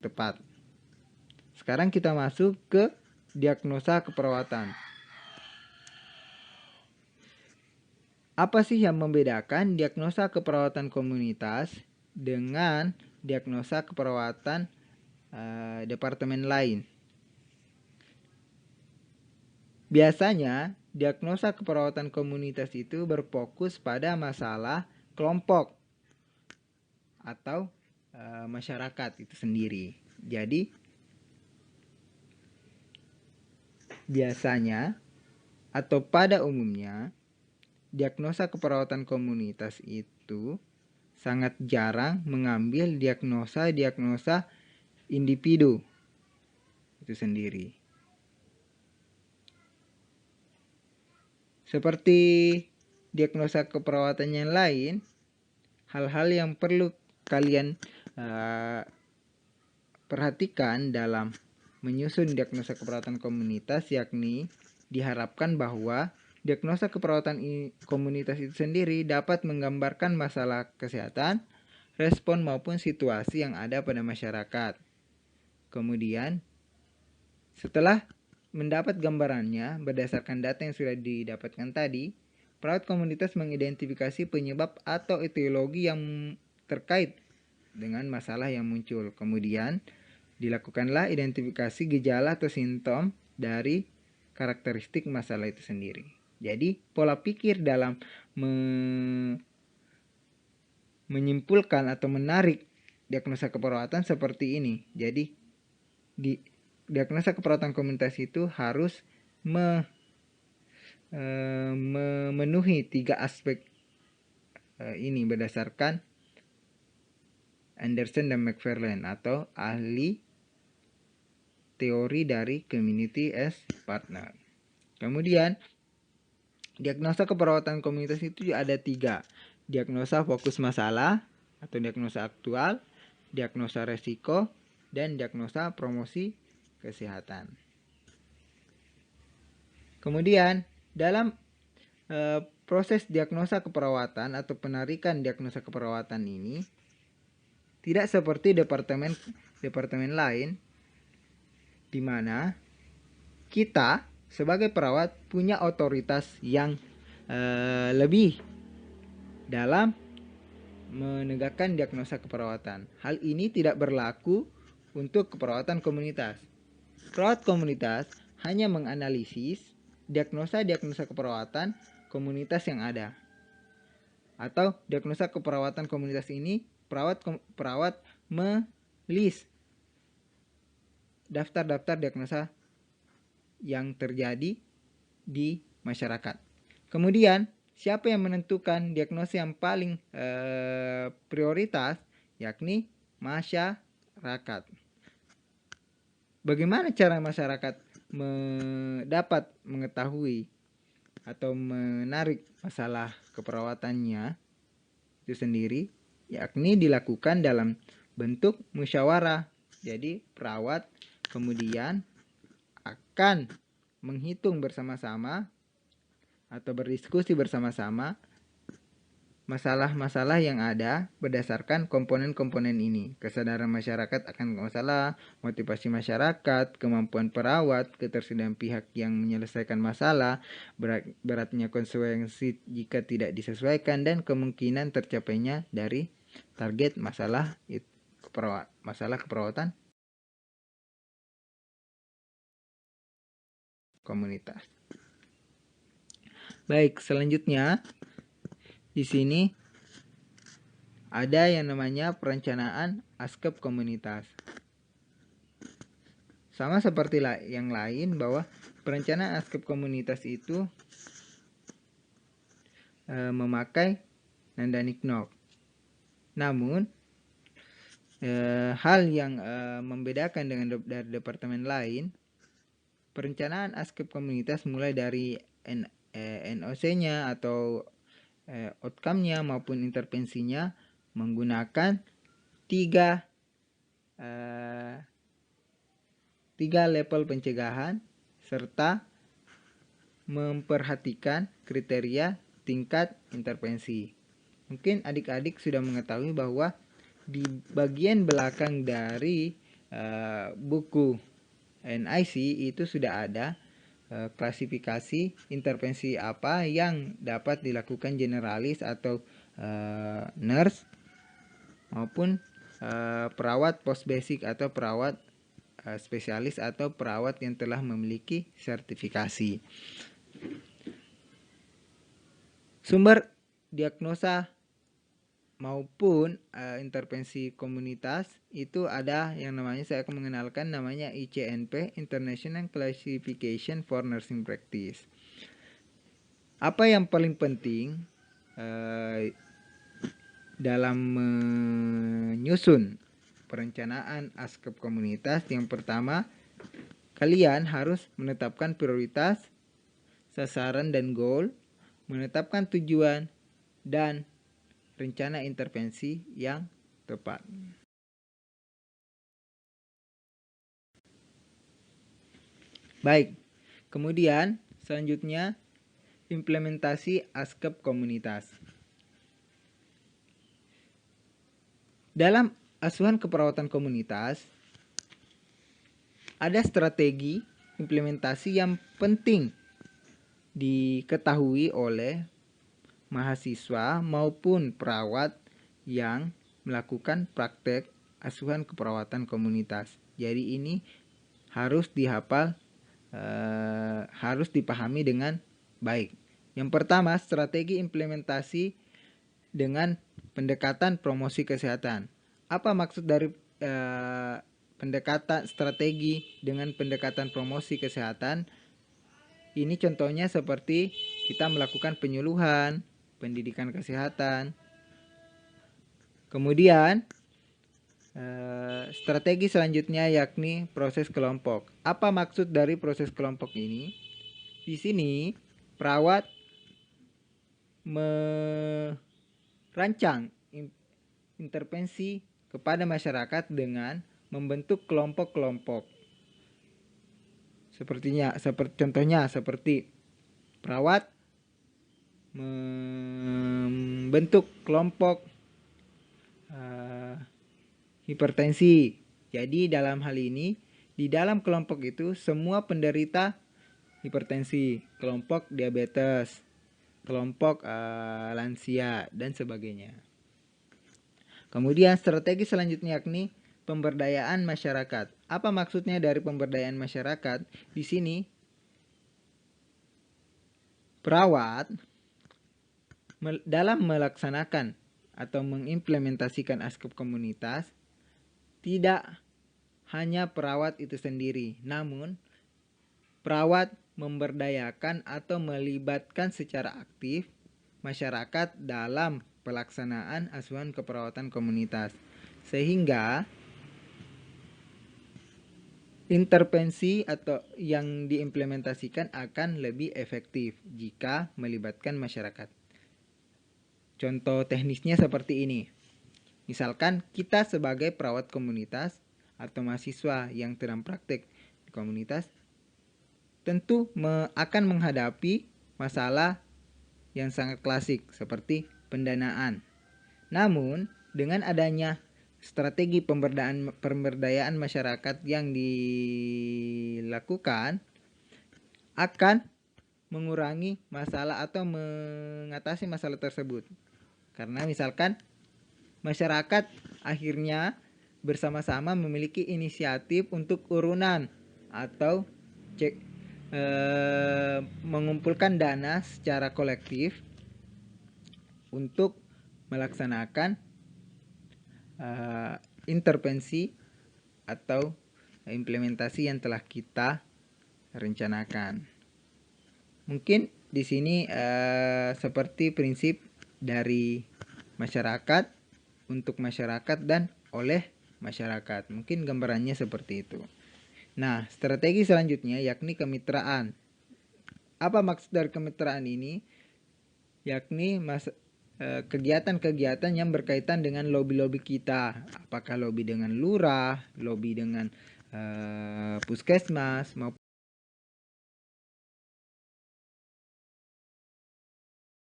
tepat. Sekarang kita masuk ke diagnosa keperawatan. Apa sih yang membedakan diagnosa keperawatan komunitas dengan diagnosa keperawatan departemen lain? Biasanya, diagnosa keperawatan komunitas itu berfokus pada masalah kelompok atau masyarakat itu sendiri. Jadi, biasanya atau pada umumnya, diagnosa keperawatan komunitas itu sangat jarang mengambil diagnosa individu itu sendiri. Seperti diagnosa keperawatan yang lain, hal-hal yang perlu kalian perhatikan dalam menyusun diagnosa keperawatan komunitas, yakni diharapkan bahwa diagnosa keperawatan komunitas itu sendiri dapat menggambarkan masalah kesehatan, respon maupun situasi yang ada pada masyarakat. Kemudian, setelah mendapat gambarannya berdasarkan data yang sudah didapatkan tadi, perawat komunitas mengidentifikasi penyebab atau etiologi yang terkait dengan masalah yang muncul. Kemudian, dilakukanlah identifikasi gejala atau simptom dari karakteristik masalah itu sendiri. Jadi, pola pikir dalam menyimpulkan atau menarik diagnosa keperawatan seperti ini. Jadi, diagnosa keperawatan komunitas itu harus memenuhi 3 aspek ini berdasarkan Anderson dan McFarlane atau ahli teori dari community as partner. Kemudian, diagnosa keperawatan komunitas itu ada 3. Diagnosa fokus masalah atau diagnosa aktual, diagnosa resiko, dan diagnosa promosi kesehatan. Kemudian, dalam proses diagnosa keperawatan atau penarikan diagnosa keperawatan ini, tidak seperti departemen lain, di mana kita sebagai perawat punya otoritas yang lebih dalam menegakkan diagnosa keperawatan. Hal ini tidak berlaku untuk keperawatan komunitas. Perawat komunitas hanya menganalisis diagnosa keperawatan komunitas yang ada. Atau diagnosa keperawatan komunitas ini perawat melis daftar-daftar diagnosa yang terjadi di masyarakat. Kemudian, siapa yang menentukan diagnosa yang paling prioritas, yakni masyarakat. Bagaimana cara masyarakat dapat mengetahui atau menarik masalah keperawatannya itu sendiri, yakni dilakukan dalam bentuk musyawarah. Jadi, perawat kemudian akan menghitung bersama-sama atau berdiskusi bersama-sama masalah-masalah yang ada berdasarkan komponen-komponen ini. Kesadaran masyarakat akan masalah, motivasi masyarakat, kemampuan perawat, ketersediaan pihak yang menyelesaikan masalah, beratnya konsekuensi jika tidak disesuaikan, dan kemungkinan tercapainya dari target masalah keperawatan komunitas. Baik, selanjutnya di sini ada yang namanya perencanaan askep komunitas. Sama seperti yang lain, bahwa perencanaan askep komunitas itu memakai Nandaniknog. Namun, hal yang membedakan dengan dari departemen lain, perencanaan askep komunitas mulai dari NOC-nya atau outcome-nya maupun intervensinya menggunakan 3 level pencegahan serta memperhatikan kriteria tingkat intervensi. Mungkin adik-adik sudah mengetahui bahwa di bagian belakang dari buku NIC itu sudah ada klasifikasi intervensi apa yang dapat dilakukan generalis atau nurse maupun perawat post basic atau perawat spesialis atau perawat yang telah memiliki sertifikasi. Sumber diagnosa maupun intervensi komunitas itu ada yang namanya, saya akan mengenalkan, namanya ICNP, International Classification for Nursing Practice. Apa yang paling penting dalam menyusun perencanaan ASKEP komunitas? Yang pertama, kalian harus menetapkan prioritas, sasaran dan goal, menetapkan tujuan, dan rencana intervensi yang tepat. Baik, kemudian selanjutnya implementasi ASKEP komunitas. Dalam asuhan keperawatan komunitas, ada strategi implementasi yang penting diketahui oleh mahasiswa maupun perawat yang melakukan praktek asuhan keperawatan komunitas. Jadi ini harus dihafal, harus dipahami dengan baik. Yang pertama, strategi implementasi dengan pendekatan promosi kesehatan. Apa maksud dari pendekatan strategi dengan pendekatan promosi kesehatan? Ini contohnya seperti kita melakukan penyuluhan, pendidikan kesehatan. Kemudian strategi selanjutnya yakni proses kelompok. Apa maksud dari proses kelompok ini? Di sini perawat merancang intervensi kepada masyarakat dengan membentuk kelompok-kelompok. Contohnya seperti perawat membentuk kelompok hipertensi. Jadi dalam hal ini, di dalam kelompok itu semua penderita hipertensi, kelompok diabetes, kelompok lansia, dan sebagainya. Kemudian strategi selanjutnya yakni pemberdayaan masyarakat. Apa maksudnya dari pemberdayaan masyarakat? Di sini perawat dalam melaksanakan atau mengimplementasikan ASKEP komunitas, tidak hanya perawat itu sendiri, namun perawat memberdayakan atau melibatkan secara aktif masyarakat dalam pelaksanaan asuhan keperawatan komunitas, sehingga intervensi atau yang diimplementasikan akan lebih efektif jika melibatkan masyarakat. Contoh teknisnya seperti ini. Misalkan kita sebagai perawat komunitas atau mahasiswa yang sedang praktek di komunitas tentu akan menghadapi masalah yang sangat klasik seperti pendanaan. Namun dengan adanya strategi pemberdayaan masyarakat yang dilakukan akan mengurangi masalah atau mengatasi masalah tersebut. Karena misalkan masyarakat akhirnya bersama-sama memiliki inisiatif untuk urunan atau mengumpulkan dana secara kolektif untuk melaksanakan intervensi atau implementasi yang telah kita rencanakan. Mungkin di sini seperti prinsip dari masyarakat, untuk masyarakat, dan oleh masyarakat. Mungkin gambarannya seperti itu. Nah, strategi selanjutnya yakni kemitraan. Apa maksud dari kemitraan ini? Yakni kegiatan-kegiatan yang berkaitan dengan lobby-lobby kita. Apakah lobby dengan lurah, lobby dengan puskesmas, maupun